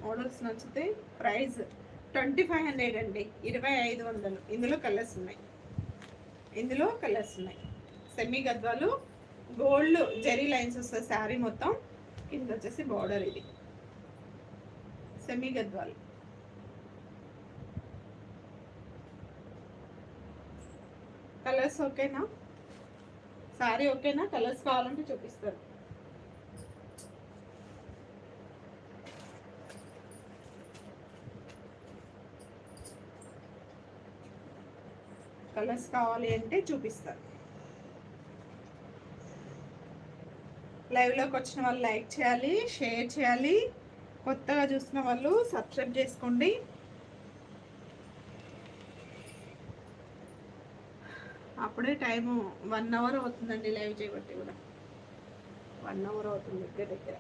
Models నచ్చితే price 2500 అండి, 2500. ఇందులో కలర్స్ ఉన్నాయి, semi Gadwal gold zari lines వస్తాయి శారీ మొత్తం. కింద వచ్చేసి బార్డర్, ఇది సెమీ గద్వాలు. కలర్స్ ఓకేనా? శారీ ఓకేనా? కలర్స్ కావాలంటే చూపిస్తారు. కలర్స్ కావాలి అంటే చూపిస్తారు. లైవ్లోకి వచ్చిన వాళ్ళు లైక్ చేయాలి, షేర్ చేయాలి. కొత్తగా చూసిన వాళ్ళు సబ్స్క్రైబ్ చేసుకోండి. అప్పుడే టైము 1 అవర్ అవుతుందండి లైవ్ చేయబట్టి కూడా. 1 అవర్ అవుతుంది దగ్గర దగ్గర.